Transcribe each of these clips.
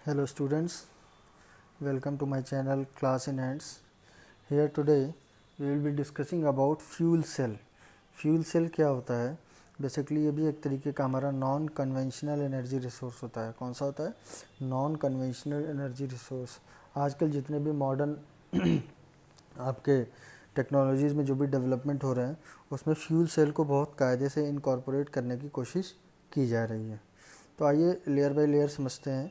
Hello students, welcome to my channel Class in Hands. Here today we will be discussing about fuel cell. Fuel cell क्या होता है? Basically ये भी एक तरीके का हमारा नॉन कन्वेंशनल एनर्जी रिसोर्स होता है. कौन सा होता है? Non conventional energy resource. आजकल जितने भी मॉडर्न आपके टेक्नोलॉजीज़ में जो भी डेवलपमेंट हो रहे हैं उसमें फ्यूल सेल को बहुत कायदे से इनकॉर्पोरेट करने की कोशिश की जा रही है. तो आइए लेयर बाय लेयर समझते हैं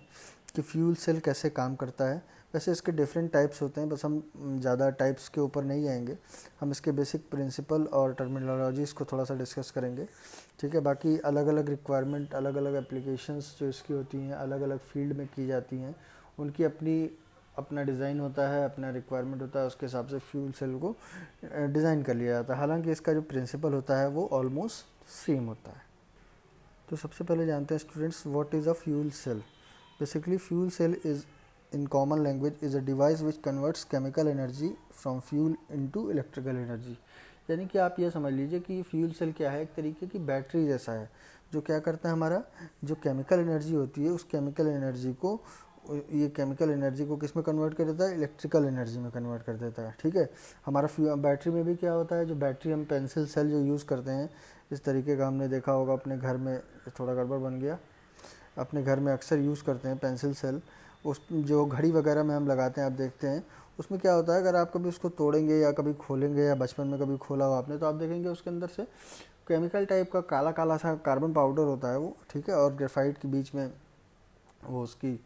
कि फ्यूल सेल कैसे काम करता है. वैसे इसके डिफरेंट टाइप्स होते हैं, बस हम ज़्यादा टाइप्स के ऊपर नहीं आएंगे. हम इसके बेसिक प्रिंसिपल और टर्मिनोलॉजीज़ को थोड़ा सा डिस्कस करेंगे. ठीक है, बाकी अलग अलग रिक्वायरमेंट, अलग अलग एप्लीकेशंस जो इसकी होती हैं, अलग अलग फील्ड में की जाती हैं, उनकी अपना डिज़ाइन होता है, अपना रिक्वायरमेंट होता है. उसके हिसाब से फ्यूल सेल को डिज़ाइन कर लिया जाता है. हालांकि इसका जो प्रिंसिपल होता है वो ऑलमोस्ट सेम होता है. तो सबसे पहले जानते हैं students, what is a fuel cell. Basically, fuel cell is, in common language, is a device which converts chemical energy from fuel into electrical energy. यानी कि आप ये समझ लीजिए कि फ्यूल सेल क्या है, एक तरीके की बैटरी जैसा है जो क्या करता है, हमारा जो केमिकल एनर्जी होती है उस केमिकल एनर्जी को किस में कन्वर्ट कर देता है, इलेक्ट्रिकल एनर्जी में कन्वर्ट कर देता है. ठीक है, हमारा बैटरी में भी क्या होता है, जो बैटरी हम पेंसिल सेल जो यूज़ करते हैं, इस तरीके का हमने देखा होगा अपने घर में. थोड़ा गड़बड़ बन गया. अपने घर में अक्सर यूज़ करते हैं पेंसिल सेल. उस जो घड़ी वगैरह में हम लगाते हैं, आप देखते हैं उसमें क्या होता है, अगर आप कभी उसको तोड़ेंगे या कभी खोलेंगे या बचपन में कभी खोला हो आपने, तो आप देखेंगे उसके अंदर से केमिकल टाइप का काला काला सा कार्बन पाउडर होता है वो. ठीक है, और ग्रेफाइट के बीच में वो उसकी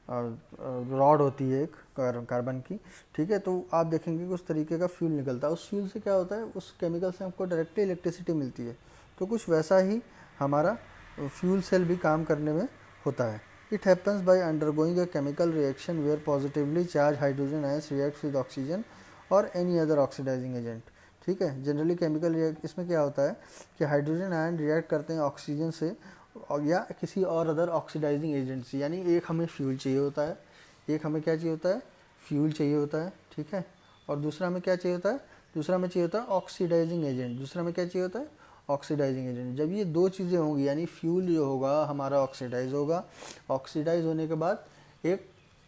रॉड होती है एक कार्बन की. ठीक है, तो आप देखेंगे कि उस तरीके का फ्यूल निकलता है. उस फ्यूल से क्या होता है, उस केमिकल से हमको डायरेक्टली इलेक्ट्रिसिटी मिलती है. तो कुछ वैसा ही हमारा फ्यूल सेल भी काम करने में होता है. It happens by undergoing a chemical reaction where positively charge hydrogen ions react with oxygen और एनी अदर ऑक्सीडाइजिंग एजेंट. ठीक है, जनरली केमिकल रिएक्ट इसमें क्या होता है कि हाइड्रोजन आयन रिएक्ट करते हैं ऑक्सीजन से या किसी और अदर ऑक्सीडाइजिंग एजेंट से. यानी एक हमें फ्यूल चाहिए होता है, एक हमें क्या चाहिए होता है, फ्यूल चाहिए होता है. ठीक है, और दूसरा हमें क्या चाहिए होता है, दूसरा हमें चाहिए होता है ऑक्सीडाइजिंग एजेंट. दूसरा हमें क्या चाहिए होता है, ऑक्सीडाइजिंग एजेंट. जब ये दो चीज़ें होंगी, यानी फ्यूल जो होगा हमारा ऑक्सीडाइज होगा, ऑक्सीडाइज होने के बाद एक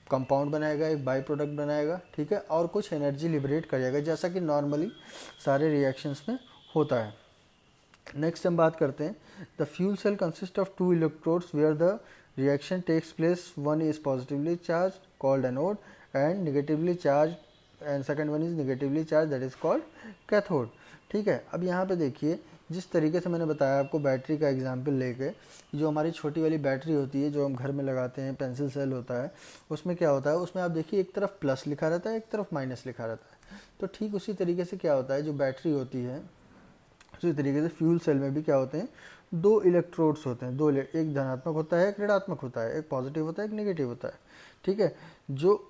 कंपाउंड बनाएगा, एक बाई प्रोडक्ट बनाएगा. ठीक है, और कुछ एनर्जी लिबरेट करेगा, जैसा कि नॉर्मली सारे रिएक्शंस में होता है. नेक्स्ट हम बात करते हैं, the fuel cell consist of two electrodes where the reaction takes place. One is positively charge called anode and negatively charge and second one is negatively charge that is called cathode. ठीक है, अब यहाँ पे देखिए, जिस तरीके से मैंने बताया आपको बैटरी का एग्जाम्पल लेके, जो हमारी छोटी वाली बैटरी होती है जो हम घर में लगाते हैं, पेंसिल सेल होता है, उसमें क्या होता है, उसमें आप देखिए एक तरफ प्लस लिखा रहता है, एक तरफ माइनस लिखा रहता है. तो ठीक उसी तरीके से क्या होता है, जो बैटरी होती है उसी तरीके से फ्यूल सेल में भी क्या होते हैं, दो इलेक्ट्रोड्स होते हैं. एक धनात्मक होता है, एक ऋणात्मक होता है, एक पॉजिटिव होता है, एक नेगेटिव होता है. ठीक है, जो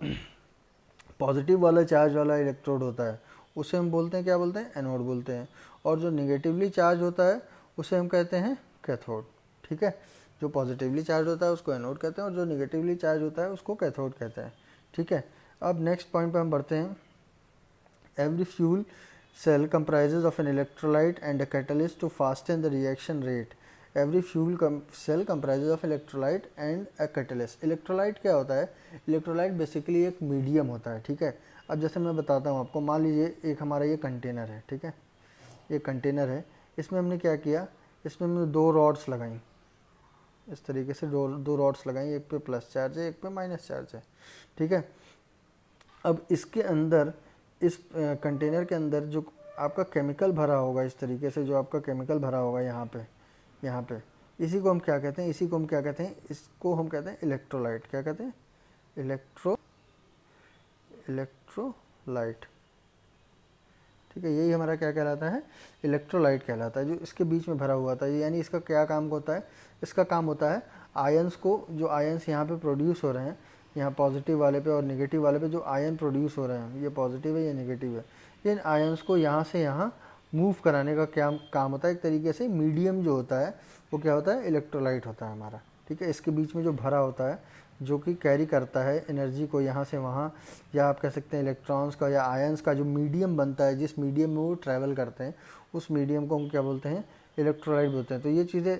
पॉजिटिव वाला चार्ज वाला इलेक्ट्रोड होता है उसे हम बोलते हैं, क्या बोलते हैं, एनोड बोलते हैं. और जो नेगेटिवली चार्ज होता है उसे हम कहते हैं कैथोड. ठीक है, जो पॉजिटिवली चार्ज होता है उसको एनोड कहते हैं और जो नेगेटिवली चार्ज होता है उसको कैथोड कहते हैं. ठीक है, अब नेक्स्ट पॉइंट पे हम बढ़ते हैं. Every fuel cell comprises of an electrolyte and a catalyst to fasten the reaction rate. Every fuel cell comprises of electrolyte and a catalyst. electrolyte क्या होता है, electrolyte बेसिकली एक मीडियम होता है. ठीक है, अब जैसे मैं बताता हूँ आपको, मान लीजिए एक हमारा ये कंटेनर है. ठीक है, ये कंटेनर है, इसमें हमने क्या किया, इसमें हमने दो रॉड्स लगाई. इस तरीके से दो रॉड्स लगाई, एक पे प्लस चार्ज है, एक पे माइनस चार्ज है. ठीक है, अब इसके अंदर, इस कंटेनर के अंदर जो आपका केमिकल भरा होगा, इस तरीके से जो आपका केमिकल भरा होगा यहाँ पे इसी को हम क्या कहते हैं, इसको हम कहते हैं इलेक्ट्रोलाइट. क्या कहते हैं, इलेक्ट्रोलाइट. ठीक है, यही हमारा क्या कहलाता है, इलेक्ट्रोलाइट कहलाता है, जो इसके बीच में भरा हुआ था. यानी इसका क्या काम होता है, इसका काम होता है आयंस को, जो आयंस यहाँ पे प्रोड्यूस हो रहे हैं, यहाँ पॉजिटिव वाले पे और नेगेटिव वाले पे जो आयन प्रोड्यूस हो रहे हैं, ये पॉजिटिव है, ये नेगेटिव है, इन आयंस को यहाँ से यहाँ मूव कराने का क्या काम होता है. एक तरीके से मीडियम जो होता है वो क्या होता है, इलेक्ट्रोलाइट होता है हमारा. ठीक है, इसके बीच में जो भरा होता है, जो कि कैरी करता है एनर्जी को यहाँ से वहाँ, या आप कह सकते हैं इलेक्ट्रॉन्स का या आयंस का जो मीडियम बनता है, जिस मीडियम में वो ट्रैवल करते हैं, उस मीडियम को हम क्या बोलते हैं, इलेक्ट्रोलाइट बोलते हैं. तो ये चीज़ें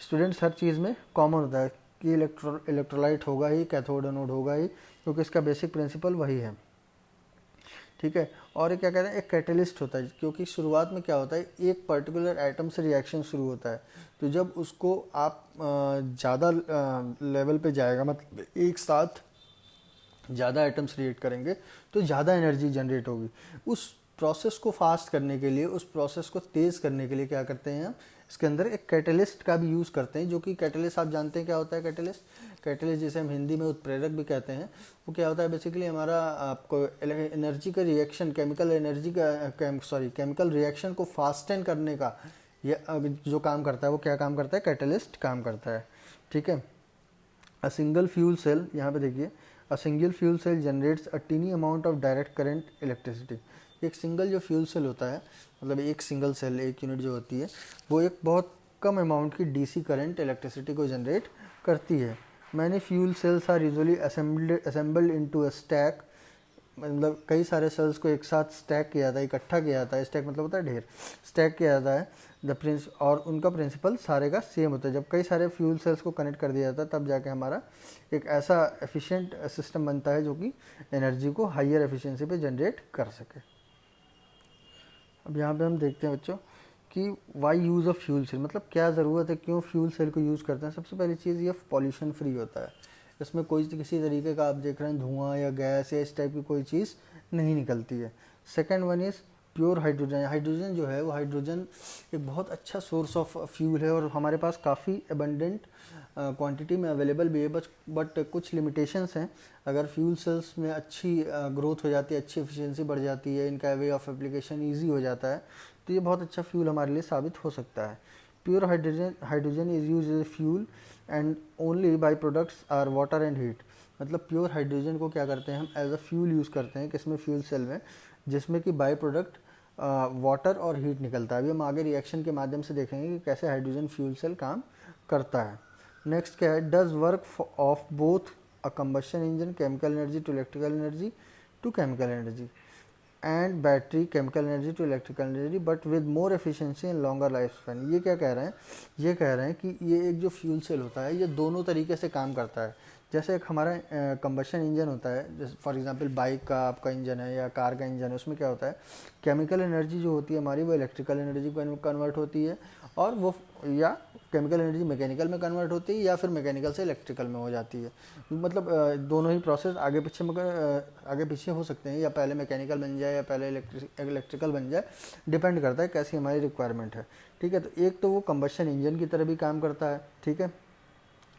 स्टूडेंट्स हर चीज़ में कॉमन होता है. कि इलेक्ट्रोलाइट होगा ही, कैथोड एनोड होगा ही, क्योंकि इसका बेसिक प्रिंसिपल वही है, ठीक है। और ये क्या कहते हैं, एक कैटलिस्ट होता है, क्योंकि शुरुआत में क्या होता है, एक पर्टिकुलर एटम से रिएक्शन शुरू होता है, तो जब उसको आप ज़्यादा लेवल पे जाएगा, मतलब एक साथ ज़्यादा एटम्स रिएक्ट करेंगे तो ज़्यादा एनर्जी जनरेट होगी। उस प्रोसेस को फास्ट करने के लिए, उस प्रोसेस को तेज़ करने के लिए क्या करते हैं हम, इसके अंदर एक कैटलिस्ट का भी यूज़ करते हैं, जो कि कैटलिस्ट आप जानते हैं क्या होता है। कैटलिस्ट जिसे हम हिंदी में उत्प्रेरक भी कहते हैं, वो क्या होता है, बेसिकली हमारा आपको एनर्जी का रिएक्शन, केमिकल रिएक्शन को फास्टन करने का ये जो काम करता है, वो क्या काम करता है, कैटलिस्ट काम करता है, ठीक है। अ सिंगल फ्यूल सेल, यहाँ पे देखिए, a single fuel cell generates a tiny amount of direct current electricity. एक सिंगल जो फ्यूल सेल होता है, मतलब एक सिंगल सेल, एक यूनिट जो होती है, वो एक बहुत कम अमाउंट की डीसी करंट इलेक्ट्रिसिटी को जनरेट करती है। Many fuel cells are usually assembled into a stack, मतलब कई सारे सेल्स को एक साथ स्टैक किया जाता है, इकट्ठा किया जाता है। स्टैक मतलब होता है ढेर, स्टैक किया जाता है। और उनका प्रिंसिपल सारे का सेम होता है। जब कई सारे फ्यूल सेल्स को कनेक्ट कर दिया जाता है, तब जाके हमारा एक ऐसा एफिशिएंट सिस्टम बनता है जो कि एनर्जी को हाईयर एफिशिएंसी पे जनरेट कर सके। अब यहाँ पे हम देखते हैं बच्चों कि why use of fuel cell, मतलब क्या ज़रूरत है, क्यों फ्यूल सेल को यूज़ करते हैं। सबसे पहली चीज़, ये पॉल्यूशन फ्री होता है, इसमें कोई किसी तरीके का आप देख रहे हैं धुआं या गैस या इस टाइप की कोई चीज़ नहीं निकलती है। Second one is pure hydrogen. Hydrogen जो है, वो हाइड्रोजन एक बहुत अच्छा सोर्स ऑफ फ्यूल है, और हमारे पास काफ़ी एबंडेंट क्वांटिटी में अवेलेबल भी है। बट कुछ लिमिटेशंस हैं। अगर फ्यूल सेल्स में अच्छी ग्रोथ हो जाती है, अच्छी एफिशिएंसी बढ़ जाती है, इनका वे ऑफ एप्लीकेशन ईजी हो जाता है, तो ये बहुत अच्छा फ्यूल हमारे लिए साबित हो सकता है। Pure hydrogen is use as a fuel and only by products are water and heat. मतलब प्योर हाइड्रोजन को क्या करते हैं हम, एज अ फ्यूल यूज़ करते हैं, किसमें, फ्यूल सेल में, जिसमें कि बाई प्रोडक्ट वाटर और हीट निकलता है। अभी हम आगे रिएक्शन के माध्यम से देखेंगे कि कैसे हाइड्रोजन फ्यूल सेल काम करता है। नेक्स्ट क्या है, does work of both a combustion engine chemical energy to electrical energy to chemical energy and battery chemical energy to electrical energy but with more efficiency and longer life span. ये क्या कह रहे हैं, ये कह रहे हैं कि ये एक जो फ्यूल सेल होता है, ये दोनों तरीके से काम करता है। जैसे एक हमारा कंबशन इंजन होता है, जैसे फॉर एग्जांपल बाइक का आपका इंजन है या कार का इंजन है, उसमें क्या होता है, केमिकल एनर्जी जो होती है हमारी, वो इलेक्ट्रिकल एनर्जी में कन्वर्ट होती है, और वो या केमिकल एनर्जी मैकेनिकल में कन्वर्ट होती है, या फिर मैकेनिकल से इलेक्ट्रिकल में हो जाती है। मतलब दोनों ही प्रोसेस आगे पीछे हो सकते हैं, या पहले मैकेनिकल बन जाए या पहले इलेक्ट्रिकल बन जाए, डिपेंड करता है कैसी हमारी रिक्वायरमेंट है, ठीक है। तो एक तो वो कंबशन इंजन की तरह भी काम करता है, ठीक है,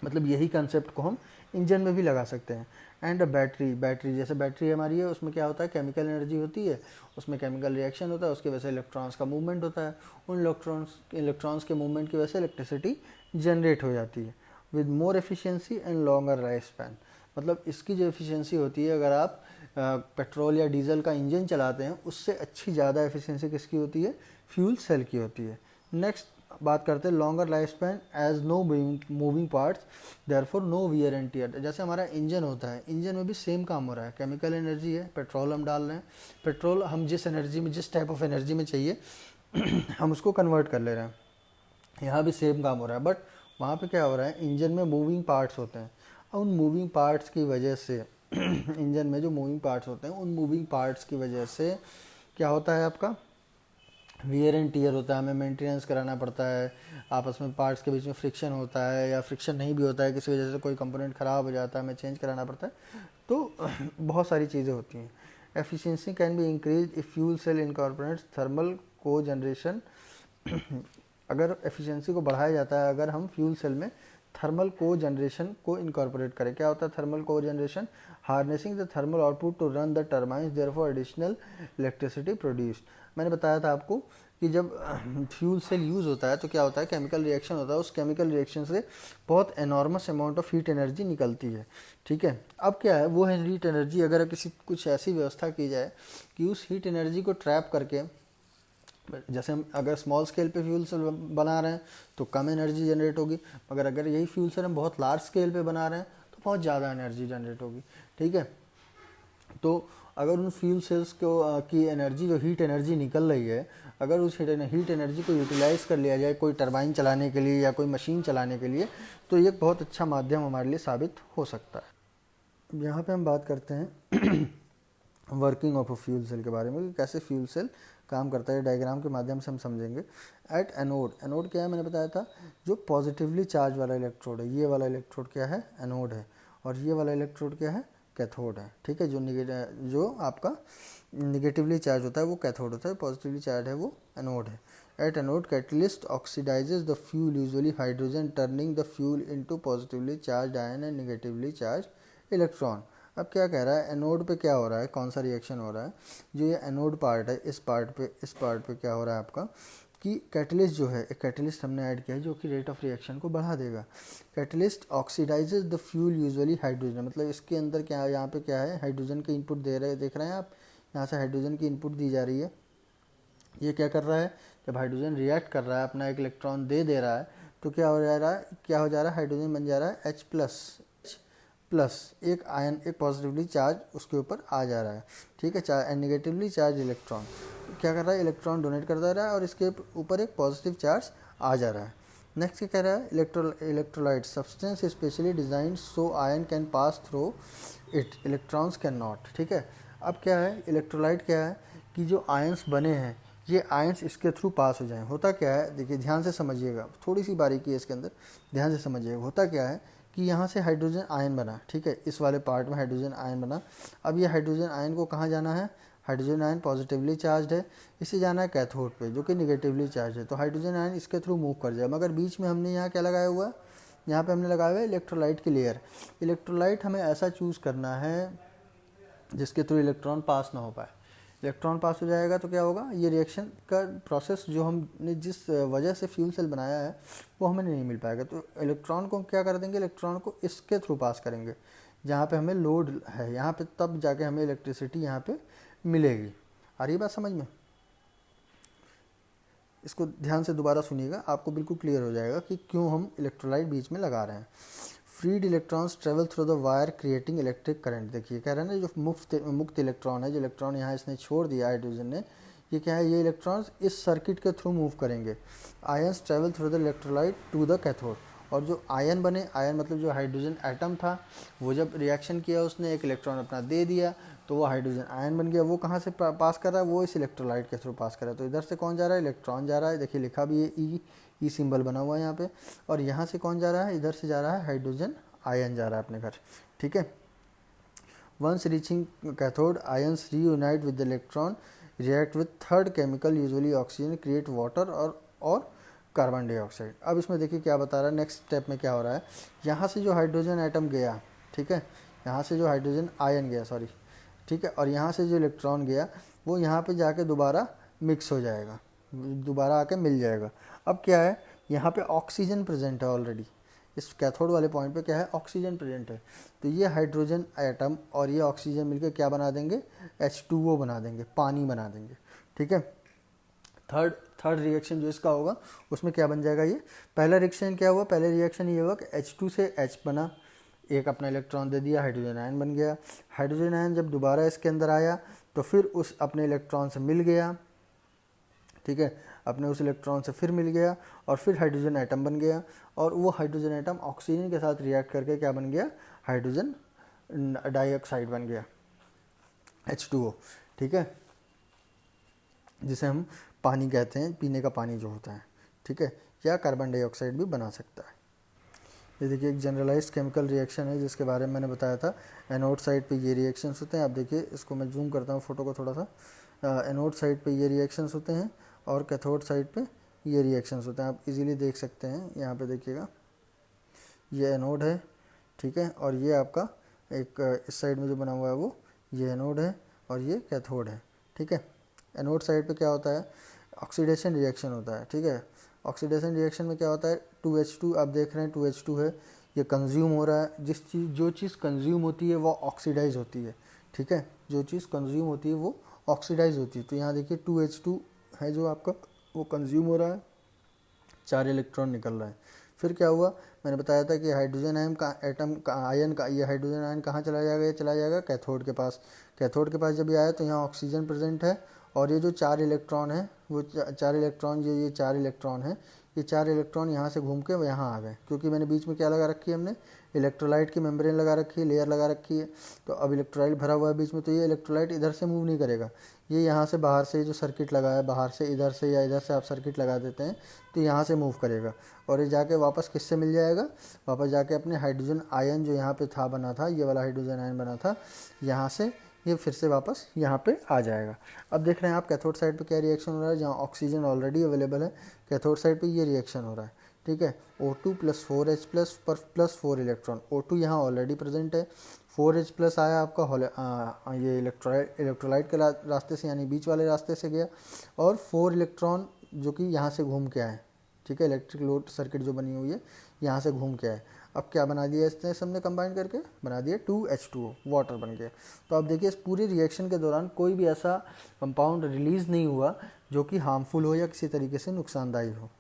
मतलब यही कंसेप्ट को हम इंजन में भी लगा सकते हैं। एंड बैटरी जैसे बैटरी हमारी है, उसमें क्या होता है, केमिकल एनर्जी होती है, उसमें केमिकल रिएक्शन होता है, उसकी वजह से इलेक्ट्रॉन्स का मूवमेंट होता है, उन इलेक्ट्रॉन्स के मूवमेंट की वजह से इलेक्ट्रिसिटी जनरेट हो जाती है with more efficiency and longer life span. मतलब इसकी जो एफिशिएंसी होती है, अगर आप पेट्रोल या डीजल का इंजन चलाते हैं, उससे अच्छी ज़्यादा एफिशिएंसी किसकी होती है, फ्यूल सेल की होती है। नेक्स्ट बात करते हैं longer life span as no moving parts therefore no wear and tear. जैसे हमारा इंजन होता है, इंजन में भी सेम काम हो रहा है, केमिकल एनर्जी है, पेट्रोल हम डाल रहे हैं, पेट्रोल हम जिस एनर्जी में, जिस टाइप ऑफ एनर्जी में चाहिए हम उसको कन्वर्ट कर ले रहे हैं। यहाँ भी सेम काम हो रहा है, बट वहाँ पे क्या हो रहा है, इंजन में मूविंग पार्ट्स होते हैं, उन मूविंग पार्ट्स की वजह से इंजन में जो मूविंग पार्ट्स होते हैं, उन मूविंग पार्ट्स की वजह से क्या होता है, आपका वियर एंड टियर होता है, हमें मेंटेनेंस कराना पड़ता है, आपस में पार्ट्स के बीच में फ्रिक्शन होता है, या फ्रिक्शन नहीं भी होता है, किसी वजह से कोई कंपोनेंट ख़राब हो जाता है, हमें चेंज कराना पड़ता है, तो बहुत सारी चीज़ें होती हैं। Efficiency can be increase if fuel cell incorporates thermal cogeneration. अगर एफिशिएंसी को बढ़ाया जाता है अगर हम फ्यूल सेल में थर्मल को जनरेशन को इनकॉर्पोरेट करें। क्या होता है thermal cogeneration, harnessing the thermal output to run the turbines therefore additional electricity produced. मैंने बताया था आपको कि जब फ्यूल सेल यूज़ होता है तो क्या होता है, केमिकल रिएक्शन होता है, उस केमिकल रिएक्शन से बहुत enormous amount of heat energy निकलती है, ठीक है। अब क्या है, वो हीट एनर्जी अगर कुछ ऐसी व्यवस्था की जाए कि उस हीट एनर्जी को ट्रैप करके, जैसे हम अगर स्मॉल स्केल पे फ्यूल सेल बना रहे हैं तो कम एनर्जी जनरेट होगी, मगर अगर यही फ्यूल सेल हम बहुत लार्ज स्केल पे बना रहे हैं तो बहुत ज़्यादा एनर्जी जनरेट होगी, ठीक है। तो अगर उन फ्यूल सेल्स को की एनर्जी, जो हीट एनर्जी निकल रही है, अगर उस हीट एनर्जी को यूटिलाइज़ कर लिया जाए कोई टरबाइन चलाने के लिए या कोई मशीन चलाने के लिए, तो ये बहुत अच्छा माध्यम हमारे लिए साबित हो सकता है। यहाँ पे हम बात करते हैं working of a fuel cell के बारे में, कि कैसे फ्यूल सेल काम करता है। डायग्राम के माध्यम से हम समझेंगे। एट एनोड, एनोड क्या है मैंने बताया था, जो पॉजिटिवली चार्ज वाला इलेक्ट्रोड है। ये वाला इलेक्ट्रोड क्या है, एनोड है, और ये वाला इलेक्ट्रोड क्या है, कैथोड है। ठीक है, जो आपका निगेटिवली चार्ज होता है वो कैथोड होता है, पॉजिटिवली चार्ज है वो एनोड है। At anode catalyst oxidises the fuel, usually hydrogen, turning the fuel into positively charge ion and negatively charge electron. अब क्या कह रहा है, एनोड पे क्या हो रहा है, कौन सा रिएक्शन हो रहा है, जो ये एनोड पार्ट है, इस पार्ट पे क्या हो रहा है आपका, कि कैटलिस्ट जो है, एक कैटलिस्ट हमने ऐड किया है जो कि रेट ऑफ रिएक्शन को बढ़ा देगा। Catalyst oxidises the fuel, usually hydrogen, मतलब इसके अंदर क्या है, यहाँ पे क्या है, हाइड्रोजन की इनपुट देख रहे हैं आप, यहाँ से हाइड्रोजन की इनपुट दी जा रही है। ये क्या कर रहा है, जब हाइड्रोजन रिएक्ट कर रहा है, अपना एक इलेक्ट्रॉन दे रहा है, तो क्या हो जा रहा है, हाइड्रोजन बन जा रहा है H प्लस, एक आयन, एक पॉजिटिवली चार्ज उसके ऊपर आ जा रहा है। ठीक है, एंड निगेटिवली चार्ज इलेक्ट्रॉन क्या कर रहा है, इलेक्ट्रॉन डोनेट कर दे रहा है और इसके ऊपर एक पॉजिटिव चार्ज आ जा रहा है। नेक्स्ट क्या कह रहा है, electrolyte substance specially design so ion can pass through it, electrons can not. ठीक है, अब क्या है, इलेक्ट्रोलाइट क्या है, कि जो आयंस बने हैं, ये आयंस इसके थ्रू पास हो जाएं। होता क्या है, देखिए ध्यान से समझिएगा, थोड़ी सी बारीकी है इसके अंदर, ध्यान से समझिएगा। होता क्या है कि यहाँ से हाइड्रोजन आयन बना, ठीक है, इस वाले पार्ट में हाइड्रोजन आयन बना। अब ये हाइड्रोजन आयन को कहाँ जाना है, हाइड्रोजन आयन पॉजिटिवली चार्ज है, इसे जाना है कैथोड पे जो कि निगेटिवली चार्ज है, तो हाइड्रोजन आयन इसके थ्रू मूव कर जाए। मगर बीच में हमने यहाँ क्या लगाया हुआ है, यहाँ पे हमने लगाया हुआ है इलेक्ट्रोलाइट की लेयर। इलेक्ट्रोलाइट हमें ऐसा चूज़ करना है जिसके थ्रू इलेक्ट्रॉन पास ना हो पाए। इलेक्ट्रॉन पास हो जाएगा तो क्या होगा, ये रिएक्शन का प्रोसेस जो हमने जिस वजह से फ्यूल सेल बनाया है वो हमें नहीं मिल पाएगा। तो इलेक्ट्रॉन को क्या कर देंगे, इलेक्ट्रॉन को इसके थ्रू पास करेंगे जहाँ पे हमें लोड है, यहाँ पे तब जाके हमें इलेक्ट्रिसिटी यहाँ पे मिलेगी। आ रही बात समझ में, इसको ध्यान से दोबारा सुनिएगा, आपको बिल्कुल क्लियर हो जाएगा कि क्यों हम इलेक्ट्रोलाइट बीच में लगा रहे हैं। Freed electrons travel through the wire creating electric current. देखिए कह रहे हैं ना, जो मुक्त इलेक्ट्रॉन है, जो इलेक्ट्रॉन यहाँ इसने छोड़ दिया हाइड्रोजन ने, ये क्या है, ये इलेक्ट्रॉन्स इस सर्किट के थ्रू मूव करेंगे। Ions travel through the electrolyte to the cathode, और जो आयन बने, आयन मतलब जो हाइड्रोजन एटम था, वो जब रिएक्शन किया उसने, एक इलेक्ट्रॉन अपना दे दिया, तो वो हाइड्रोजन आयन बन गया। वो कहाँ से पास कर रहा है, वो इस इलेक्ट्रोलाइट के थ्रू पास कर रहा है। तो इधर से कौन जा रहा है, इलेक्ट्रॉन जा रहा है, देखिए लिखा भी है ई सिंबल बना हुआ है यहाँ पे। और यहाँ से कौन जा रहा है, इधर से जा रहा है हाइड्रोजन आयन जा रहा है अपने घर। ठीक है, once reaching cathode ions reunite with the electron, react with third chemical usually oxygen, create water और कार्बन डाइऑक्साइड। अब इसमें देखिए क्या बता रहा है, नेक्स्ट स्टेप में क्या हो रहा है, यहाँ से जो हाइड्रोजन एटम गया, ठीक है, यहाँ से जो हाइड्रोजन आयन गया, सॉरी, ठीक है, और यहाँ से जो इलेक्ट्रॉन गया वो यहाँ पे जाके दोबारा मिक्स हो जाएगा, दोबारा आके मिल जाएगा। अब क्या है, यहाँ पे ऑक्सीजन प्रेजेंट है ऑलरेडी, इस कैथोड वाले पॉइंट पे क्या है, ऑक्सीजन प्रेजेंट है। तो ये हाइड्रोजन एटम और ये ऑक्सीजन मिलकर क्या बना देंगे, H2O बना देंगे, पानी बना देंगे। ठीक है, थर्ड रिएक्शन जो इसका होगा उसमें क्या बन जाएगा, ये पहला रिएक्शन क्या हुआ, पहले रिएक्शन ये हुआ कि H2 से H बना, एक अपना इलेक्ट्रॉन दे दिया, हाइड्रोजन आयन बन गया। हाइड्रोजन आयन जब दोबारा इसके अंदर आया तो फिर उस अपने इलेक्ट्रॉन से मिल गया, ठीक है, अपने उस इलेक्ट्रॉन से फिर मिल गया और फिर हाइड्रोजन एटम बन गया, और वो हाइड्रोजन एटम ऑक्सीजन के साथ रिएक्ट करके क्या बन गया, हाइड्रोजन डाइऑक्साइड बन गया, H2O। ठीक है, जिसे हम पानी कहते हैं, पीने का पानी जो होता है, ठीक है, या कार्बन डाइऑक्साइड भी बना सकता है। ये देखिए एक जनरलाइज्ड केमिकल रिएक्शन है जिसके बारे में मैंने बताया था। एनोड साइड पे ये रिएक्शंस होते हैं, आप देखिए इसको मैं जूम करता हूँ फोटो को थोड़ा सा। एनोड साइड पे ये रिएक्शंस होते हैं और कैथोड साइड पे ये रिएक्शंस होते हैं, आप इजीली देख सकते हैं। यहाँ पे देखिएगा ये एनोड है, ठीक है, और ये आपका एक इस साइड में जो बना हुआ है वो ये एनोड है और ये कैथोड है। ठीक है, एनोड साइड पे क्या होता है, ऑक्सीडेशन रिएक्शन होता है। ठीक है, ऑक्सीडेशन रिएक्शन में क्या होता है, 2H2 आप देख रहे हैं 2H2 है, ये कंज्यूम हो रहा है। जो चीज़ कंज्यूम होती है वो ऑक्सीडाइज होती है। ठीक है, जो चीज़ कंज्यूम होती है वो ऑक्सीडाइज होती है। तो यहाँ देखिए 2H2 है जो आपका वो कंज्यूम हो रहा है, 4 इलेक्ट्रॉन निकल रहा है। फिर क्या हुआ, मैंने बताया था कि हाइड्रोजन आयन का एटम का आयन का ये हाइड्रोजन आयन कहाँ चला जाएगा, ये चला जाएगा कैथोड के पास। कैथोड के पास जब ये आया तो यहाँ ऑक्सीजन प्रेजेंट है, और ये जो 4 इलेक्ट्रॉन है वो 4 इलेक्ट्रॉन, जो ये 4 इलेक्ट्रॉन है, ये 4 इलेक्ट्रॉन यहाँ से घूम के यहाँ आ गए, क्योंकि मैंने बीच में क्या लगा रखी है, हमने इलेक्ट्रोलाइट की मेम्ब्रेन लगा रखी है, लेयर लगा रखी है। तो अब इलेक्ट्रोलाइट भरा हुआ है बीच में, तो ये इलेक्ट्रोलाइट इधर से मूव नहीं करेगा, ये यहाँ से बाहर से जो सर्किट लगा है, बाहर से इधर से या इधर से आप सर्किट लगा देते हैं तो यहाँ से मूव करेगा, और ये जाके वापस किससे मिल जाएगा, वापस जाके अपने हाइड्रोजन आयन जो यहाँ पे था बना था, ये वाला हाइड्रोजन आयन बना था, यहाँ से ये फिर से वापस यहाँ पे आ जाएगा। अब देख रहे हैं आप कैथोड साइड पे क्या रिएक्शन हो रहा है, जहाँ ऑक्सीजन ऑलरेडी अवेलेबल है, कैथोड साइड पे ये रिएक्शन हो रहा है, ठीक है। O2 + 4H पर प्लस 4 इलेक्ट्रॉन, O2 यहाँ ऑलरेडी प्रेजेंट है, 4H प्लस आया आपका ये इलेक्ट्रोलाइट के रास्ते से, यानी बीच वाले रास्ते से गया, और 4 इलेक्ट्रॉन जो कि यहाँ से घूम के आए, ठीक है। इलेक्ट्रिक लोड सर्किट जो बनी हुई है यहाँ से घूम के आए। अब क्या बना दिया इसने, सबने कंबाइन करके बना दिया 2H2O, वाटर बन गया। तो अब देखिए इस पूरी रिएक्शन के दौरान कोई भी ऐसा कंपाउंड रिलीज़ नहीं हुआ जो कि हार्मफुल हो या किसी तरीके से नुकसानदायी हो।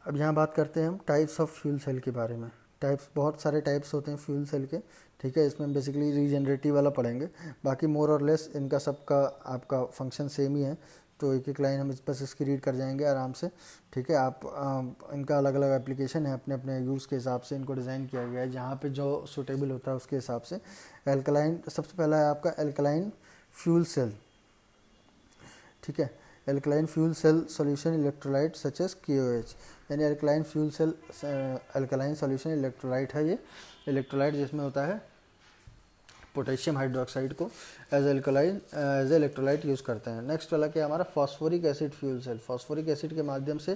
अब यहाँ बात करते हैं हम टाइप्स ऑफ फ्यूल सेल के बारे में। टाइप्स, बहुत सारे टाइप्स होते हैं फ्यूल सेल के, ठीक है। इसमें बेसिकली रीजनरेटिव वाला पढ़ेंगे, बाकी मोर और लेस इनका सबका आपका फंक्शन सेम ही है, तो एक एक लाइन हम इस बस इसकी रीड कर जाएंगे आराम से, ठीक है। आप इनका अलग अलग एप्लीकेशन है, अपने अपने यूज़ के हिसाब से इनको डिज़ाइन किया गया है, जहाँ पे जो सूटेबल होता है उसके हिसाब से। एल्कलाइन, सबसे पहला है आपका एल्कलाइन फ्यूल सेल, ठीक है। Alkaline fuel cell solution electrolyte such as KOH, यानी alkaline fuel cell alkaline solution electrolyte है, ये इलेक्ट्रोलाइट जिसमें होता है पोटेशियम हाइड्रोक्साइड को एज इलेक्ट्रोलाइट यूज़ करते हैं। नेक्स्ट वाला क्या हमारा phosphoric acid fuel cell, phosphoric acid के माध्यम से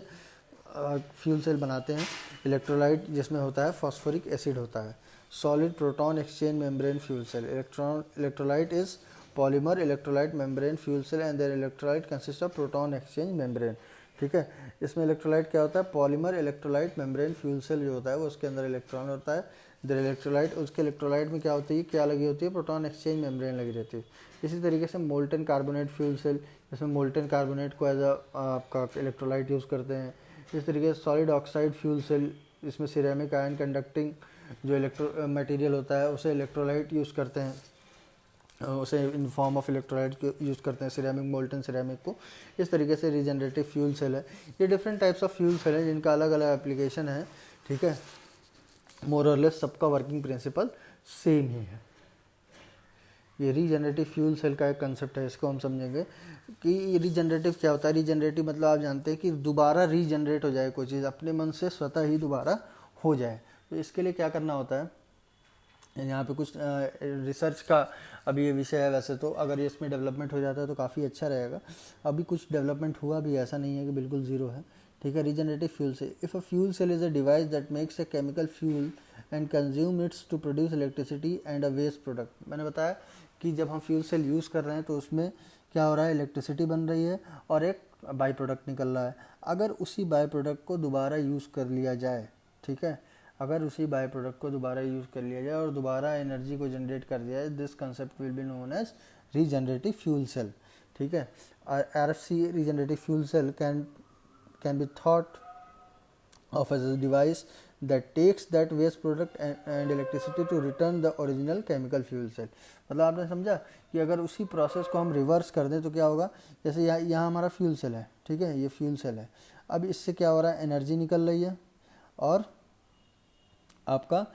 फ्यूल सेल बनाते हैं, इलेक्ट्रोलाइट जिसमें होता है फॉस्फोरिक एसिड होता है। Solid proton exchange membrane fuel cell, electrolyte is polymer electrolyte membrane fuel cell and there electrolyte consist of proton exchange membrane, ठीक है। इसमें इलेक्ट्रोलाइट क्या होता है, polymer electrolyte membrane fuel cell जो होता है वो उसके अंदर इलेक्ट्रॉन होता है, देयर इलेक्ट्रोलाइट, उसके इलेक्ट्रोलाइट में क्या होती है, क्या लगी होती है, प्रोटॉन एक्सचेंज मेम्ब्रेन लगी रहती है। इसी तरीके से मोल्टन कार्बोनेट फ्यूल सेल, इसमें मोल्टन कार्बोनेट को एज आपका इलेक्ट्रोलाइट यूज़ करते हैं। इस तरीके से सॉलिड ऑक्साइड फ्यूल सेल, इसमें सिरेमिक आयन कंडक्टिंग जो इलेक्ट्रो मटेरियल होता है उसे इलेक्ट्रोलाइट यूज़ करते हैं, उसे in form of electrolyte use करते हैं, सिरेमिक, मोल्टन सिरेमिक को। इस तरीके से रीजनरेटिव फ्यूल सेल है। ये different types of fuel cell है जिनका अलग अलग एप्लीकेशन है, ठीक है। मोर और लेस सबका वर्किंग प्रिंसिपल सेम ही है। ये रीजनरेटिव फ्यूल सेल का एक कंसेप्ट है, इसको हम समझेंगे कि रीजनरेटिव क्या होता है। रीजनरेटिव मतलब आप जानते हैं कि दोबारा रीजनरेट हो जाए कोई चीज़, अपने मन से स्वतः ही दोबारा हो जाए। तो इसके लिए क्या करना होता है, यहाँ पे कुछ रिसर्च का अभी ये विषय है, वैसे तो अगर ये इसमें डेवलपमेंट हो जाता है तो काफ़ी अच्छा रहेगा। अभी कुछ डेवलपमेंट हुआ भी, ऐसा नहीं है कि बिल्कुल ज़ीरो है, ठीक है। Regenerative fuel cell, if a fuel cell is a device that makes a chemical fuel and consume its to produce electricity and a waste product. मैंने बताया कि जब हम फ्यूल सेल यूज़ कर रहे हैं तो उसमें क्या हो रहा है, इलेक्ट्रिसिटी बन रही है और एक बाई प्रोडक्ट निकल रहा है। अगर उसी बाई प्रोडक्ट को दोबारा यूज़ कर लिया जाए, ठीक है, अगर उसी बाई प्रोडक्ट को दोबारा यूज़ कर लिया जाए और दोबारा एनर्जी को जनरेट कर दिया जाए, this concept will be known as regenerative fuel cell, ठीक है। RFC regenerative fuel cell can be thought of as a device that takes that waste product and electricity to return the original chemical fuel cell। मतलब आपने समझा कि अगर उसी process को हम रिवर्स कर दें तो क्या होगा, जैसे यहाँ हमारा फ्यूल सेल है, ठीक है, ये फ्यूल सेल है। अब इससे क्या हो रहा है, एनर्जी निकल रही है और आपका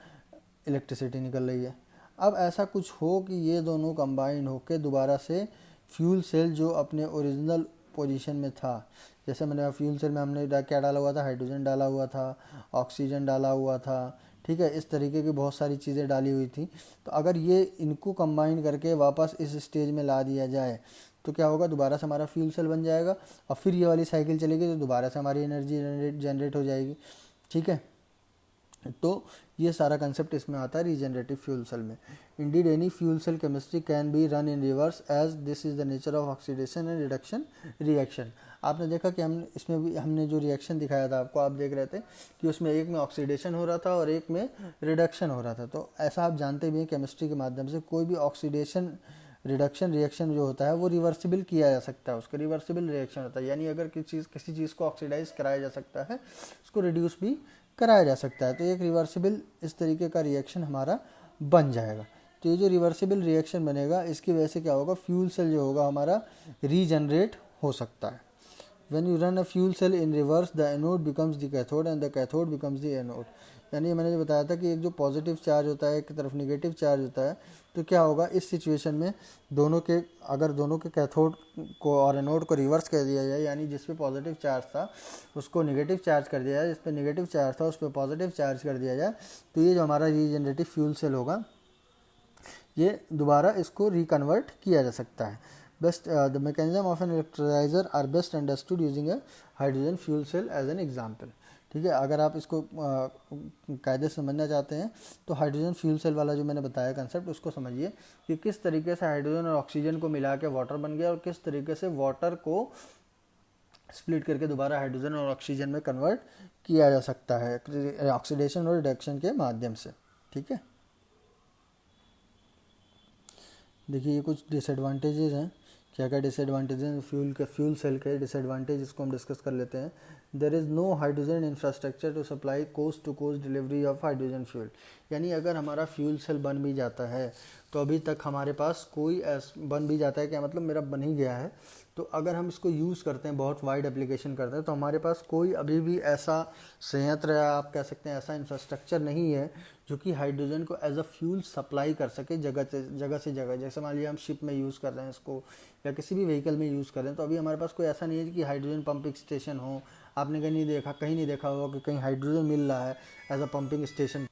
इलेक्ट्रिसिटी निकल रही है। अब ऐसा कुछ हो कि ये दोनों कंबाइन होकर दोबारा से फ्यूल सेल जो अपने ओरिजिनल पोजीशन में था, जैसे मैंने फ्यूल सेल में हमने क्या डाला हुआ था, हाइड्रोजन डाला हुआ था, ऑक्सीजन डाला हुआ था, ठीक है, इस तरीके की बहुत सारी चीज़ें डाली हुई थी। तो अगर ये इनको कंबाइन करके वापस इस स्टेज में ला दिया जाए तो क्या होगा, दोबारा से हमारा फ्यूल सेल बन जाएगा और फिर ये वाली साइकिल चलेगी तो दोबारा से हमारी एनर्जी जनरेट हो जाएगी, ठीक है। तो ये सारा कंसेप्ट इसमें आता है रीजनरेटिव फ्यूल सेल में। Indeed any fuel cell chemistry can be run in reverse as this is the nature of oxidation and reduction reaction. आपने देखा कि हम इसमें भी हमने जो रिएक्शन दिखाया था आपको, आप देख रहे थे कि उसमें एक में ऑक्सीडेशन हो रहा था और एक में रिडक्शन हो रहा था। तो ऐसा आप जानते भी हैं केमिस्ट्री के माध्यम से कोई भी ऑक्सीडेशन रिडक्शन रिएक्शन जो होता है वो रिवर्सिबल किया जा सकता है, उसका रिवर्सिबल रिएक्शन होता है, यानी अगर किसी चीज़ को ऑक्सीडाइज कराया जा सकता है उसको रिड्यूस भी कराया जा सकता है, तो एक रिवर्सिबल इस तरीके का रिएक्शन हमारा बन जाएगा। तो ये जो रिवर्सिबल रिएक्शन बनेगा इसकी वजह से क्या होगा, फ्यूल सेल जो होगा हमारा रीजनरेट हो सकता है। When you run a fuel cell in reverse, the anode becomes the cathode and the cathode becomes the anode। यानी मैंने जो बताया था कि एक जो पॉजिटिव चार्ज होता है एक तरफ निगेटिव चार्ज होता है, तो क्या होगा इस सिचुएशन में अगर दोनों के कैथोड को और एनोड को रिवर्स कर दिया जाए, यानी जिस पे पॉजिटिव चार्ज था उसको निगेटिव चार्ज कर दिया जाए, जिस पे निगेटिव चार्ज था उस पर पॉजिटिव चार्ज कर दिया जाए, तो ये जो हमारा रीजनरेटिव फ्यूल सेल होगा ये दोबारा इसको रिकन्वर्ट किया जा सकता है। The mechanism of an electrolyzer are best understood using a hydrogen fuel cell as an example। ठीक है, अगर आप इसको कायदे से समझना चाहते हैं तो हाइड्रोजन फ्यूल सेल वाला जो मैंने बताया कंसेप्ट उसको समझिए कि किस तरीके से हाइड्रोजन और ऑक्सीजन को मिला के वाटर बन गया और किस तरीके से वाटर को स्प्लिट करके दोबारा हाइड्रोजन और ऑक्सीजन में कन्वर्ट किया जा सकता है ऑक्सीडेशन और रिडक्शन के माध्यम से। ठीक है, देखिए ये कुछ डिसएडवांटेजेस हैं, क्या क्या डिसएडवांटेज हैं फ्यूल सेल के डिसएडवांटेज, इसको हम डिस्कस कर लेते हैं। There is no hydrogen infrastructure to supply coast to coast delivery of hydrogen fuel. यानी अगर हमारा फ्यूल सेल बन भी जाता है तो अभी तक हमारे पास बन भी जाता है, क्या मतलब मेरा बन ही गया है, तो अगर हम इसको यूज़ करते हैं बहुत वाइड एप्लीकेशन करते हैं तो हमारे पास कोई अभी भी ऐसा संयंत्र या आप कह सकते हैं ऐसा इंफ्रास्ट्रक्चर नहीं है जो कि हाइड्रोजन को एज अ फ्यूल सप्लाई कर सके जगह से जगह। जैसे मान लीजिए हम शिप में यूज़ कर रहे हैं इसको या किसी भी व्हीकल में यूज़ कर रहे हैं, तो अभी हमारे पास कोई ऐसा नहीं है कि हाइड्रोजन पंपिंग स्टेशन हो। आपने कहीं नहीं देखा होगा कि कहीं हाइड्रोजन मिल रहा है एज अ पंपिंग स्टेशन।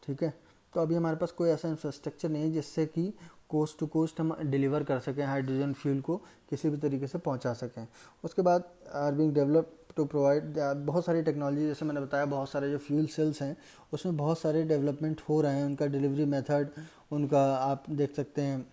ठीक है, तो अभी हमारे पास कोई ऐसा इंफ्रास्ट्रक्चर नहीं है जिससे कि कोस्ट टू कोस्ट हम डिलीवर कर सकें हाइड्रोजन फ्यूल को, किसी भी तरीके से पहुंचा सकें। उसके बाद are being develop to provide बहुत सारी टेक्नोलॉजी, जैसे मैंने बताया बहुत सारे जो फ्यूल सेल्स हैं उसमें बहुत सारे डेवलपमेंट हो रहे हैं, उनका डिलीवरी मेथड, उनका आप देख सकते हैं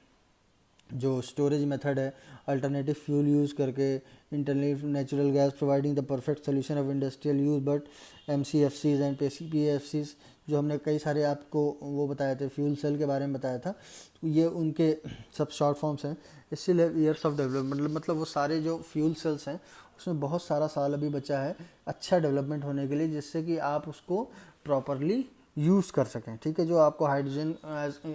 जो स्टोरेज मेथड है, अल्टरनेटिव फ्यूल यूज़ करके, internally natural gas providing the perfect solution of industrial use, but MCFCs and PFCs जो हमने कई सारे आपको वो बताए थे फ्यूल सेल के बारे में बताया था, तो ये उनके सब शॉर्ट फॉर्म्स हैं। स्टिल ईयर्स ऑफ डेवलपमेंट, मतलब वो सारे जो फ्यूल सेल्स हैं उसमें बहुत सारा साल अभी बचा है अच्छा डेवलपमेंट होने के लिए, जिससे कि आप उसको प्रॉपरली यूज़ कर सकें। ठीक है, जो आपको हाइड्रोजन,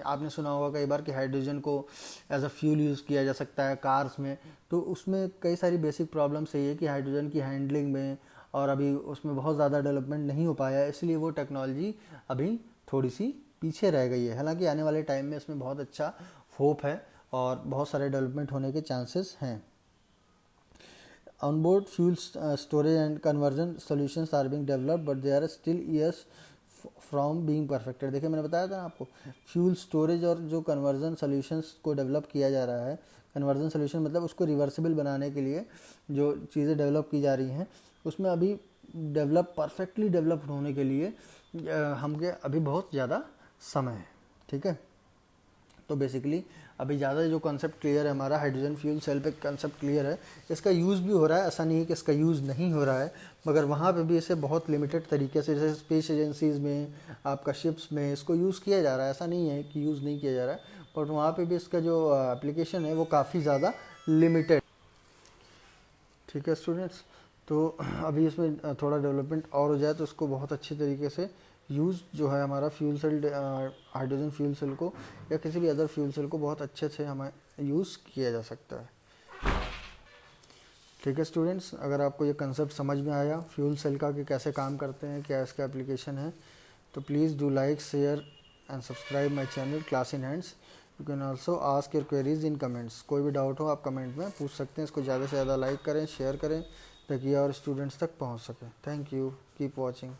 आपने सुना होगा कई बार कि हाइड्रोजन को एज अ फ्यूल यूज़ किया जा सकता है कार्स में, तो उसमें कई सारी बेसिक प्रॉब्लम्स यही है कि हाइड्रोजन की हैंडलिंग में और अभी उसमें बहुत ज़्यादा डेवलपमेंट नहीं हो पाया है, इसलिए वो टेक्नोलॉजी अभी थोड़ी सी पीछे रह गई है। हालांकि आने वाले टाइम में इसमें बहुत अच्छा होप है और बहुत सारे डेवलपमेंट होने के चांसेस हैं। Onboard fuel storage and conversion solutions are being developed but they are still years from being perfected. देखिए मैंने बताया था ना आपको, फ्यूल स्टोरेज और जो कन्वर्जन सॉल्यूशंस को डेवलप किया जा रहा है, कन्वर्जन सॉल्यूशन मतलब उसको रिवर्सिबल बनाने के लिए जो चीज़ें डेवलप की जा रही हैं उसमें अभी परफेक्टली डेवलप होने के लिए हमके अभी बहुत ज़्यादा समय है। ठीक है, तो बेसिकली अभी ज़्यादा जो कॉन्सेप्ट क्लियर है हमारा, हाइड्रोजन फ्यूल सेल पे कॉन्सेप्ट क्लियर है, इसका यूज़ भी हो रहा है, ऐसा नहीं है कि इसका यूज़ नहीं हो रहा है, मगर वहाँ पे भी इसे बहुत लिमिटेड तरीके से, जैसे स्पेस एजेंसीज़ में, आपका शिप्स में इसको यूज़ किया जा रहा है, ऐसा नहीं है कि यूज़ नहीं किया जा रहा है, बट वहाँ पे भी इसका जो एप्लीकेशन है वो काफ़ी ज़्यादा लिमिटेड। ठीक है स्टूडेंट्स, तो अभी इसमें थोड़ा डेवलपमेंट और हो जाए तो इसको बहुत अच्छे तरीके से यूज़ जो है हमारा fuel cell, hydrogen fuel cell को या किसी भी अदर फ्यूल सेल को बहुत अच्छे से हमें यूज़ किया जा सकता है। ठीक है स्टूडेंट्स, अगर आपको ये कंसेप्ट समझ में आया फ्यूल सेल का कि कैसे काम करते हैं, क्या इसका एप्लीकेशन है, तो please do like, share and subscribe my channel class in hands. You can also ask your queries in comments. कोई भी डाउट हो आप कमेंट में पूछ सकते हैं। इसको ज़्यादा से ज़्यादा लाइक करें, शेयर करें ताकि और स्टूडेंट्स तक पहुँच सके। Thank you, keep watching.